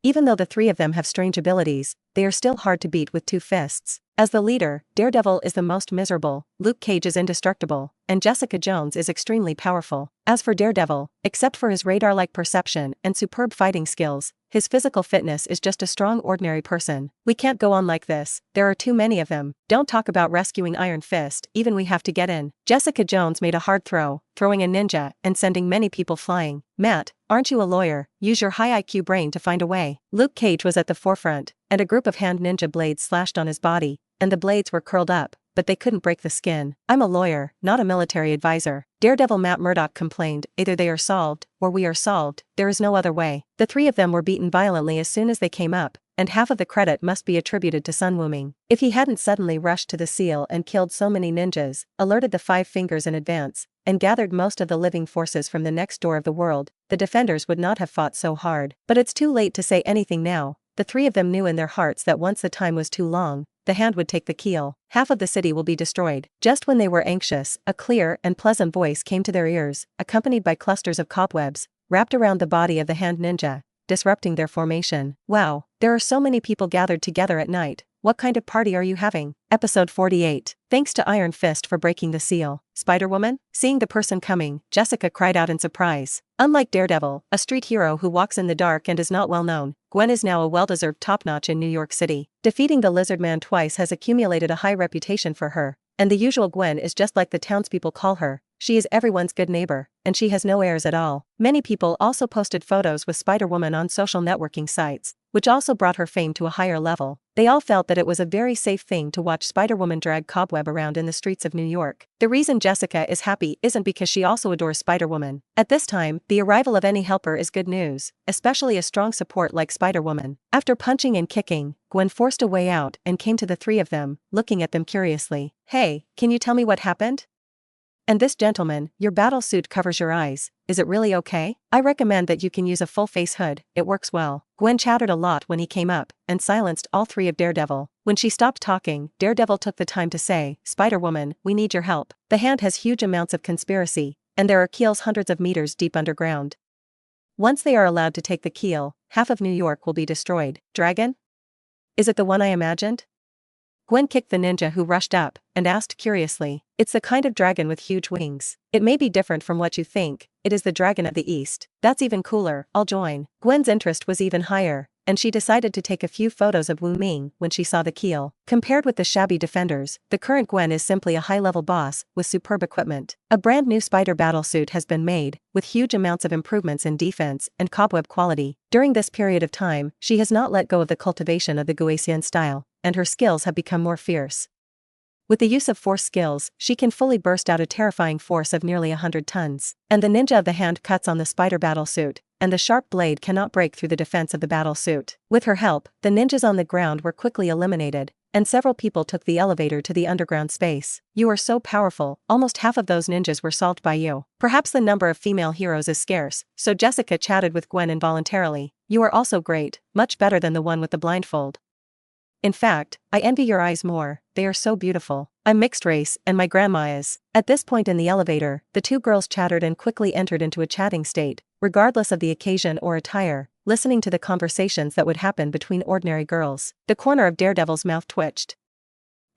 S1: Even though the three of them have strange abilities, they are still hard to beat with two fists. As the leader, Daredevil is the most miserable, Luke Cage is indestructible, and Jessica Jones is extremely powerful. As for Daredevil, except for his radar-like perception and superb fighting skills, his physical fitness is just a strong ordinary person. We can't go on like this, there are too many of them. Don't talk about rescuing Iron Fist, even we have to get in. Jessica Jones made a hard throw, throwing a ninja and sending many people flying. Matt, aren't you a lawyer? Use your high IQ brain to find a way. Luke Cage was at the forefront, and a group of hand ninja blades slashed on his body, and the blades were curled up, but they couldn't break the skin. I'm a lawyer, not a military advisor. Daredevil Matt Murdock complained, either they are solved, or we are solved, there is no other way. The three of them were beaten violently as soon as they came up, and half of the credit must be attributed to Sun Wuming. If he hadn't suddenly rushed to the seal and killed so many ninjas, alerted the Five Fingers in advance, and gathered most of the living forces from the next door of the world, the defenders would not have fought so hard. But it's too late to say anything now. The three of them knew in their hearts that once the time was too long, the hand would take the keel. Half of the city will be destroyed. Just when they were anxious, a clear and pleasant voice came to their ears, accompanied by clusters of cobwebs, wrapped around the body of the hand ninja, disrupting their formation. Wow, there are so many people gathered together at night. What kind of party are you having? Episode 48. Thanks to Iron Fist for breaking the seal. Spider-Woman? Seeing the person coming, Jessica cried out in surprise. Unlike Daredevil, a street hero who walks in the dark and is not well known, Gwen is now a well-deserved top-notch in New York City. Defeating the Lizard Man twice has accumulated a high reputation for her, and the usual Gwen is just like the townspeople call her. She is everyone's good neighbor, and she has no airs at all. Many people also posted photos with Spider-Woman on social networking sites, which also brought her fame to a higher level. They all felt that it was a very safe thing to watch Spider-Woman drag Cobweb around in the streets of New York. The reason Jessica is happy isn't because she also adores Spider-Woman. At this time, the arrival of any helper is good news, especially a strong support like Spider-Woman. After punching and kicking, Gwen forced a way out and came to the three of them, looking at them curiously. Hey, can you tell me what happened? And this gentleman, your battle suit covers your eyes, is it really okay? I recommend that you can use a full face hood, it works well. Gwen chattered a lot when he came up, and silenced all three of Daredevil. When she stopped talking, Daredevil took the time to say, Spider-Woman, we need your help. The hand has huge amounts of conspiracy, and there are keels hundreds of meters deep underground. Once they are allowed to take the keel, half of New York will be destroyed. Dragon? Is it the one I imagined? Gwen kicked the ninja who rushed up, and asked curiously. It's the kind of dragon with huge wings. It may be different from what you think, it is the dragon of the East. That's even cooler, I'll join. Gwen's interest was even higher, and she decided to take a few photos of Wuming when she saw the keel. Compared with the shabby defenders, the current Gwen is simply a high-level boss with superb equipment. A brand new spider battlesuit has been made, with huge amounts of improvements in defense and cobweb quality. During this period of time, she has not let go of the cultivation of the Guasian style, and her skills have become more fierce. With the use of force skills, she can fully burst out a terrifying force of nearly 100 tons. And the ninja of the hand cuts on the spider battlesuit, and the sharp blade cannot break through the defense of the battlesuit. With her help, the ninjas on the ground were quickly eliminated, and several people took the elevator to the underground space. You are so powerful, almost half of those ninjas were solved by you. Perhaps the number of female heroes is scarce, so Jessica chatted with Gwen involuntarily. You are also great, much better than the one with the blindfold. In fact, I envy your eyes more, they are so beautiful. I'm mixed race, and my grandma is. At this point in the elevator, the two girls chattered and quickly entered into a chatting state, regardless of the occasion or attire, listening to the conversations that would happen between ordinary girls. The corner of Daredevil's mouth twitched.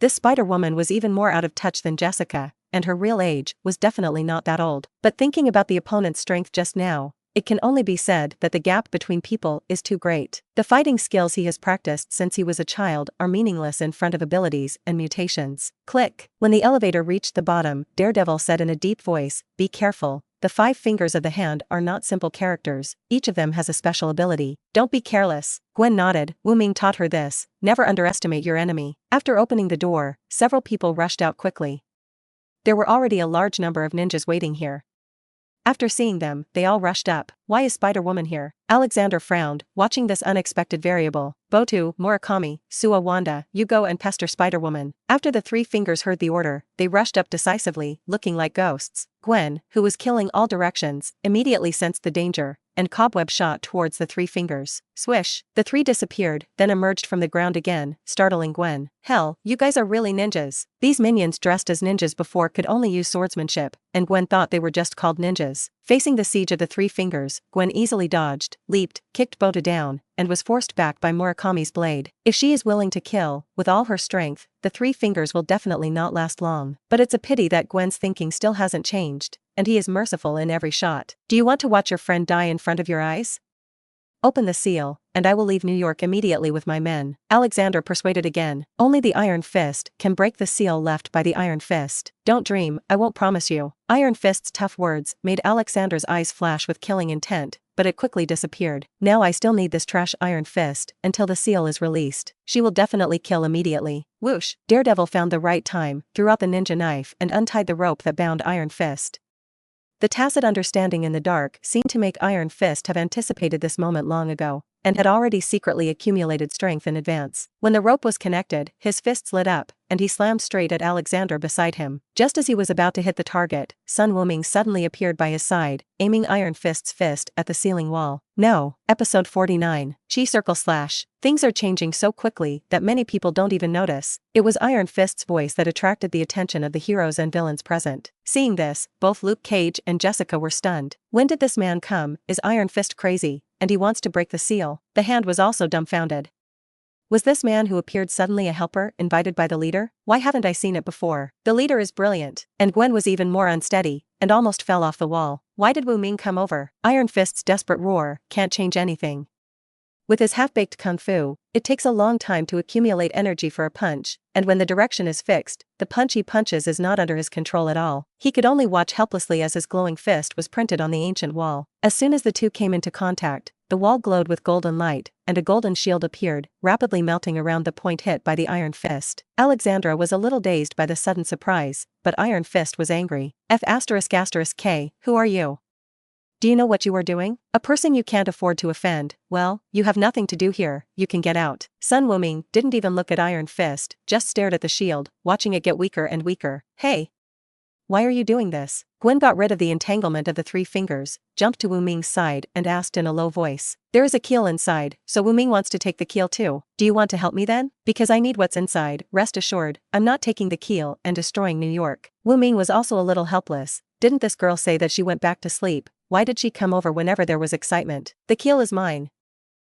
S1: This Spider-Woman was even more out of touch than Jessica, and her real age was definitely not that old. But thinking about the opponent's strength just now, it can only be said that the gap between people is too great. The fighting skills he has practiced since he was a child are meaningless in front of abilities and mutations. Click. When the elevator reached the bottom, Daredevil said in a deep voice, "Be careful. The 5 fingers of the hand are not simple characters, each of them has a special ability. Don't be careless." Gwen nodded. Wuming taught her this: never underestimate your enemy. After opening the door, several people rushed out quickly. There were already a large number of ninjas waiting here. After seeing them, they all rushed up. Why is Spider-Woman here? Alexander frowned, watching this unexpected variable. Botu, Murakami, Suwa Wanda, Yugo and Pester Spider-Woman. After the 3 fingers heard the order, they rushed up decisively, looking like ghosts. Gwen, who was killing all directions, immediately sensed the danger, and cobweb shot towards the 3 fingers. Swish! The 3 disappeared, then emerged from the ground again, startling Gwen. Hell, you guys are really ninjas. These minions dressed as ninjas before could only use swordsmanship, and Gwen thought they were just called ninjas. Facing the siege of the 3 fingers, Gwen easily dodged, leaped, kicked Bota down, and was forced back by Murakami's blade. If she is willing to kill, with all her strength, the 3 fingers will definitely not last long. But it's a pity that Gwen's thinking still hasn't changed, and he is merciful in every shot. Do you want to watch your friend die in front of your eyes? Open the seal, and I will leave New York immediately with my men. Alexander persuaded again. Only the Iron Fist can break the seal left by the Iron Fist. Don't dream, I won't promise you. Iron Fist's tough words made Alexander's eyes flash with killing intent, but it quickly disappeared. Now I still need this trash Iron Fist until the seal is released. She will definitely kill immediately. Whoosh! Daredevil found the right time, threw out the ninja knife and untied the rope that bound Iron Fist. The tacit understanding in the dark seemed to make Iron Fist have anticipated this moment long ago, and had already secretly accumulated strength in advance. When the rope was connected, his fists lit up, and he slammed straight at Alexander beside him. Just as he was about to hit the target, Sun Wuming suddenly appeared by his side, aiming Iron Fist's fist at the ceiling wall. No. Episode 49. Chi Circle Slash. Things are changing so quickly that many people don't even notice. It was Iron Fist's voice that attracted the attention of the heroes and villains present. Seeing this, both Luke Cage and Jessica were stunned. When did this man come? Is Iron Fist crazy? And he wants to break the seal. The hand was also dumbfounded. Was this man who appeared suddenly a helper invited by the leader? Why haven't I seen it before? The leader is brilliant. And Gwen was even more unsteady, and almost fell off the wall. Why did Wuming come over? Iron Fist's desperate roar can't change anything. With his half-baked kung fu, it takes a long time to accumulate energy for a punch, and when the direction is fixed, the punch he punches is not under his control at all. He could only watch helplessly as his glowing fist was printed on the ancient wall. As soon as the two came into contact, the wall glowed with golden light, and a golden shield appeared, rapidly melting around the point hit by the Iron Fist. Alexandra was a little dazed by the sudden surprise, but Iron Fist was angry. F***K, who are you? Do you know what you are doing? A person you can't afford to offend. Well, you have nothing to do here, you can get out. Sun Wuming didn't even look at Iron Fist, just stared at the shield, watching it get weaker and weaker. Hey! Why are you doing this? Gwen got rid of the entanglement of the 3 fingers, jumped to Wuming's side and asked in a low voice. There is a keel inside, so Wuming wants to take the keel too. Do you want to help me then? Because I need what's inside. Rest assured, I'm not taking the keel and destroying New York. Wuming was also a little helpless. Didn't this girl say that she went back to sleep? Why did she come over whenever there was excitement? The keel is mine.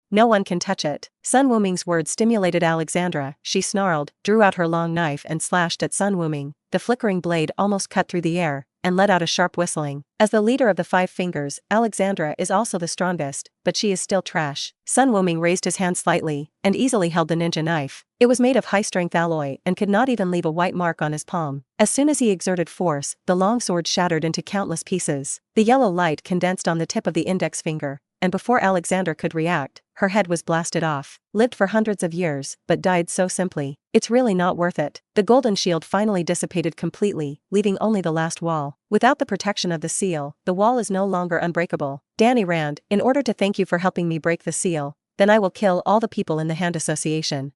S1: No one can touch it. Sun Wuming's words stimulated Alexandra. She snarled, drew out her long knife and slashed at Sun Wuming. The flickering blade almost cut through the air, and let out a sharp whistling. As the leader of the Five Fingers, Alexandra is also the strongest, but she is still trash. Sun Wuming raised his hand slightly, and easily held the ninja knife. It was made of high-strength alloy and could not even leave a white mark on his palm. As soon as he exerted force, the long sword shattered into countless pieces. The yellow light condensed on the tip of the index finger, and before Alexandra could react, her head was blasted off. Lived for hundreds of years, but died so simply. It's really not worth it. The golden shield finally dissipated completely, leaving only the last wall. Without the protection of the seal, the wall is no longer unbreakable. Danny Rand, in order to thank you for helping me break the seal, then I will kill all the people in the Hand Association.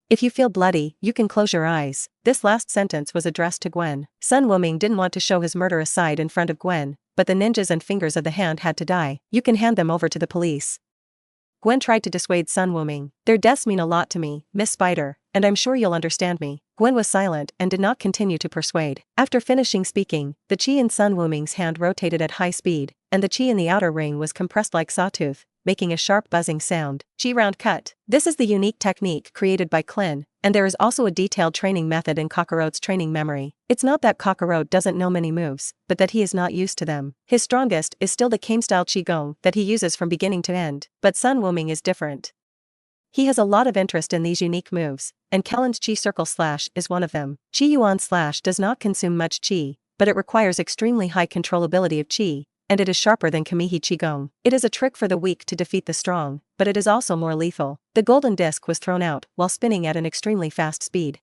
S1: If you feel bloody, you can close your eyes. This last sentence was addressed to Gwen. Sun Wuming didn't want to show his murderous side in front of Gwen, but the ninjas and fingers of the hand had to die. You can hand them over to the police. Gwen tried to dissuade Sun Wuming. Their deaths mean a lot to me, Miss Spider, and I'm sure you'll understand me. Gwen was silent and did not continue to persuade. After finishing speaking, the chi in Sun Wuming's hand rotated at high speed, and the chi in the outer ring was compressed like sawtooth, making a sharp buzzing sound. Chi round cut. This is the unique technique created by Klin, and there is also a detailed training method in Kakarot's training memory. It's not that Kakarot doesn't know many moves, but that he is not used to them. His strongest is still the Kame-style Qigong that he uses from beginning to end, but Sun Wuming is different. He has a lot of interest in these unique moves, and Kellen's Chi Circle Slash is one of them. Chi Yuan Slash does not consume much Chi, but it requires extremely high controllability of Chi, and it is sharper than Kamihi Qigong. It is a trick for the weak to defeat the strong, but it is also more lethal. The golden disc was thrown out while spinning at an extremely fast speed.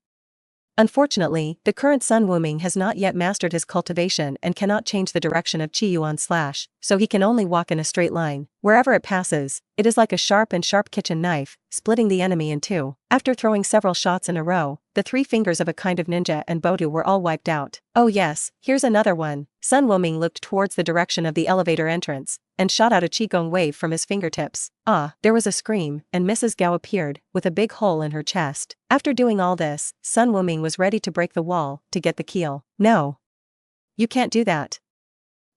S1: Unfortunately, the current Sun Wuming has not yet mastered his cultivation and cannot change the direction of Chi Yuan Slash, so he can only walk in a straight line. Wherever it passes, it is like a sharp kitchen knife, splitting the enemy in two. After throwing several shots in a row, the three fingers of a kind of ninja and Bodu were all wiped out. Oh yes, here's another one. Sun Wuming looked towards the direction of the elevator entrance, and shot out a Qigong wave from his fingertips. Ah, there was a scream, and Mrs. Gao appeared, with a big hole in her chest. After doing all this, Sun Wuming was ready to break the wall, to get the keel. No. You can't do that.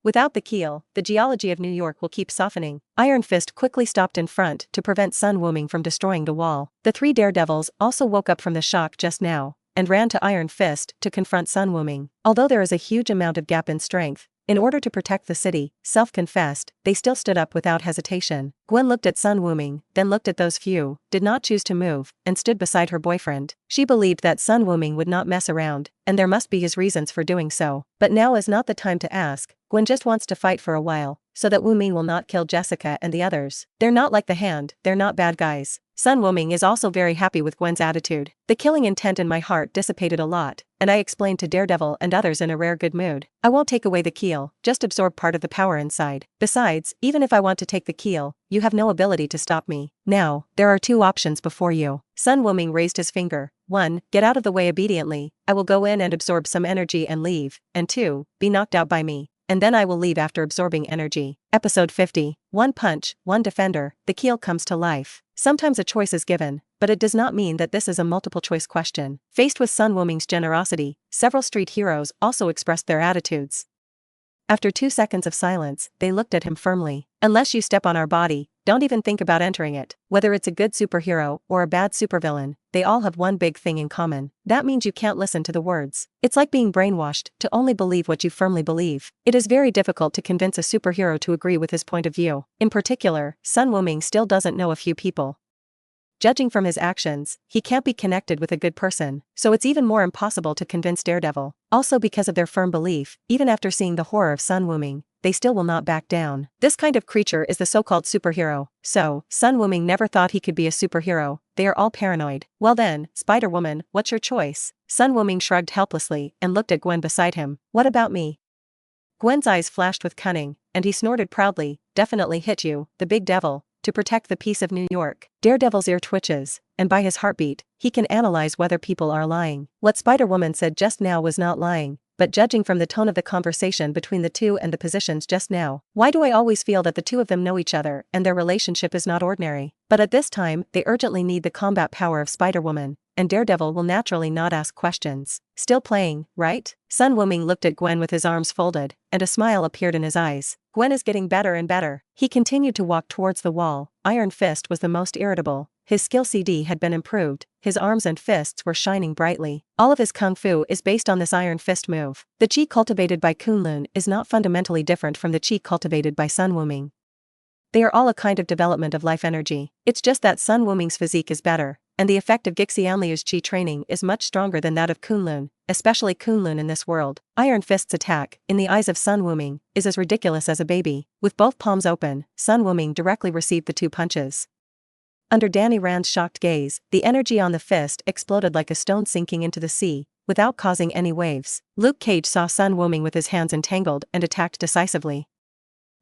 S1: Without the keel, the geology of New York will keep softening. Iron Fist quickly stopped in front to prevent Sun Wuming from destroying the wall. The three daredevils also woke up from the shock just now, and ran to Iron Fist to confront Sun Wuming. Although there is a huge amount of gap in strength, in order to protect the city, self-confessed, they still stood up without hesitation. Gwen looked at Sun Wuming, then looked at those few, did not choose to move, and stood beside her boyfriend. She believed that Sun Wuming would not mess around, and there must be his reasons for doing so. But now is not the time to ask. Gwen just wants to fight for a while, so that Wuming will not kill Jessica and the others. They're not like the Hand, they're not bad guys. Sun Wuming is also very happy with Gwen's attitude. The killing intent in my heart dissipated a lot, and I explained to Daredevil and others in a rare good mood. I won't take away the keel, just absorb part of the power inside. Besides, even if I want to take the keel, you have no ability to stop me. Now, there are two options before you. Sun Wuming raised his finger. 1. Get out of the way obediently. I will go in and absorb some energy and leave. And 2. Be knocked out by me. And then I will leave after absorbing energy. Episode 50. One punch, one defender, the keel comes to life. Sometimes a choice is given, but it does not mean that this is a multiple choice question. Faced with Sun Wuming's generosity, several street heroes also expressed their attitudes. After 2 seconds of silence, they looked at him firmly. Unless you step on our body, don't even think about entering it. Whether it's a good superhero or a bad supervillain, they all have one big thing in common. That means you can't listen to the words. It's like being brainwashed to only believe what you firmly believe. It is very difficult to convince a superhero to agree with his point of view. In particular, Sun Wuming still doesn't know a few people. Judging from his actions, he can't be connected with a good person, so it's even more impossible to convince Daredevil. Also because of their firm belief, even after seeing the horror of Sun Wuming, they still will not back down. This kind of creature is the so-called superhero. So, Sun Wuming never thought he could be a superhero. They are all paranoid. Well then, Spider-Woman, what's your choice? Sun Wuming shrugged helplessly and looked at Gwen beside him. What about me? Gwen's eyes flashed with cunning, and he snorted proudly. Definitely hit you, the big devil, to protect the peace of New York. Daredevil's ear twitches, and by his heartbeat, he can analyze whether people are lying. What Spider-Woman said just now was not lying. But judging from the tone of the conversation between the two and the positions just now, why do I always feel that the two of them know each other and their relationship is not ordinary? But at this time, they urgently need the combat power of Spider-Woman, and Daredevil will naturally not ask questions. Still playing, right? Sun Wuming looked at Gwen with his arms folded, and a smile appeared in his eyes. Gwen is getting better and better. He continued to walk towards the wall. Iron Fist was the most irritable. his skill CD had been improved, his arms and fists were shining brightly. All of his kung fu is based on this iron fist move. The chi cultivated by Kunlun is not fundamentally different from the chi cultivated by Sun Wuming. They are all a kind of development of life energy. It's just that Sun Wuming's physique is better, and the effect of Gixianliu's chi training is much stronger than that of Kunlun, especially Kunlun in this world. Iron Fist's attack, in the eyes of Sun Wuming, is as ridiculous as a baby. With both palms open, Sun Wuming directly received the 2 punches. Under Danny Rand's shocked gaze, the energy on the fist exploded like a stone sinking into the sea, without causing any waves. Luke Cage saw Sun Wuming with his hands entangled and attacked decisively.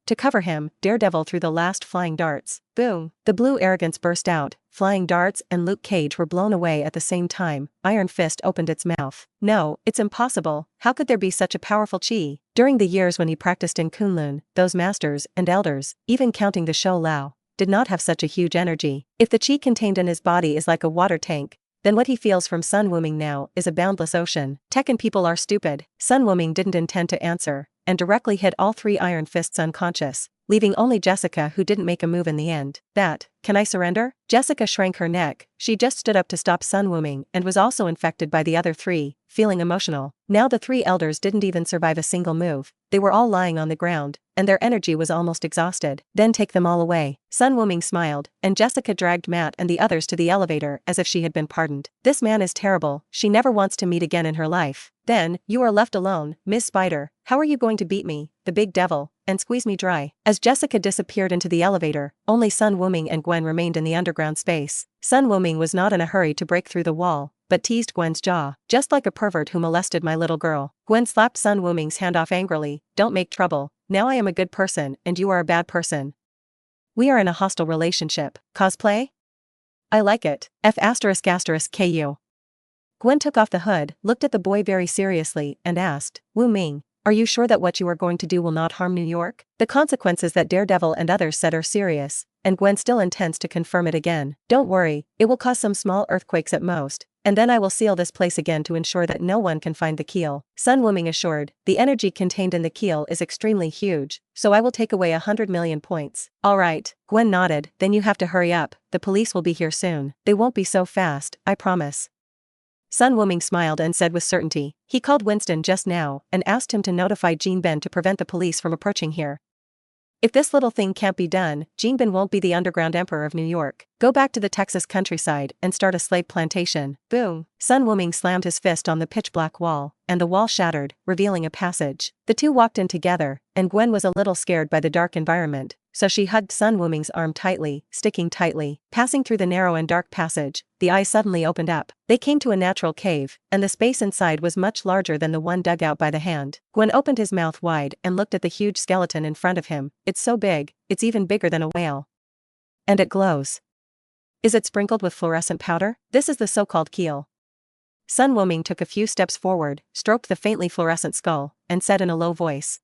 S1: To cover him, Daredevil threw the last flying darts. Boom! The blue arrogance burst out, flying darts and Luke Cage were blown away at the same time. Iron Fist opened its mouth. No, it's impossible. How could there be such a powerful chi? During the years when he practiced in Kunlun, those masters and elders, even counting the Shou Lao, did not have such a huge energy. If the chi contained in his body is like a water tank, then what he feels from Sun Wuming now is a boundless ocean. Tekken people are stupid. Sun Wuming didn't intend to answer, and directly hit all 3 Iron Fists unconscious, leaving only Jessica who didn't make a move in the end. Can I surrender? Jessica shrank her neck. She just stood up to stop Sun Wuming and was also infected by the other 3, feeling emotional. Now the 3 elders didn't even survive a single move. They were all lying on the ground, and their energy was almost exhausted. Then take them all away. Sun Wuming smiled, and Jessica dragged Matt and the others to the elevator as if she had been pardoned. This man is terrible. She never wants to meet again in her life. Then, you are left alone, Miss Spider. How are you going to beat me, the big devil, and squeeze me dry? As Jessica disappeared into the elevator, only Sun Wuming and Gwen remained in the underground space. Sun Wuming was not in a hurry to break through the wall, but teased Gwen's jaw. Just like a pervert who molested my little girl. Gwen slapped Sun Wuming's hand off angrily. Don't make trouble. Now I am a good person and you are a bad person. We are in a hostile relationship. Cosplay? I like it. F***ku. Gwen took off the hood, looked at the boy very seriously, and asked, Wu Ming, are you sure that what you are going to do will not harm New York? The consequences that Daredevil and others said are serious, and Gwen still intends to confirm it again. Don't worry, it will cause some small earthquakes at most, and then I will seal this place again to ensure that no one can find the keel. Sun Wuming assured, the energy contained in the keel is extremely huge, so I will take away 100 million points. Alright, Gwen nodded, then you have to hurry up, the police will be here soon. They won't be so fast, I promise. Sun Wuming smiled and said with certainty, he called Winston just now and asked him to notify Jean Ben to prevent the police from approaching here. If this little thing can't be done, Jean Ben won't be the underground emperor of New York. Go back to the Texas countryside and start a slave plantation. Boom! Sun Wuming slammed his fist on the pitch-black wall, and the wall shattered, revealing a passage. The two walked in together, and Gwen was a little scared by the dark environment, so she hugged Sun Wuming's arm tightly, sticking tightly. Passing through the narrow and dark passage, the eyes suddenly opened up. They came to a natural cave, and the space inside was much larger than the one dug out by the hand. Gwen opened his mouth wide and looked at the huge skeleton in front of him. It's so big, it's even bigger than a whale. And it glows. Is it sprinkled with fluorescent powder? This is the so-called keel. Sun Wuming took a few steps forward, stroked the faintly fluorescent skull, and said in a low voice,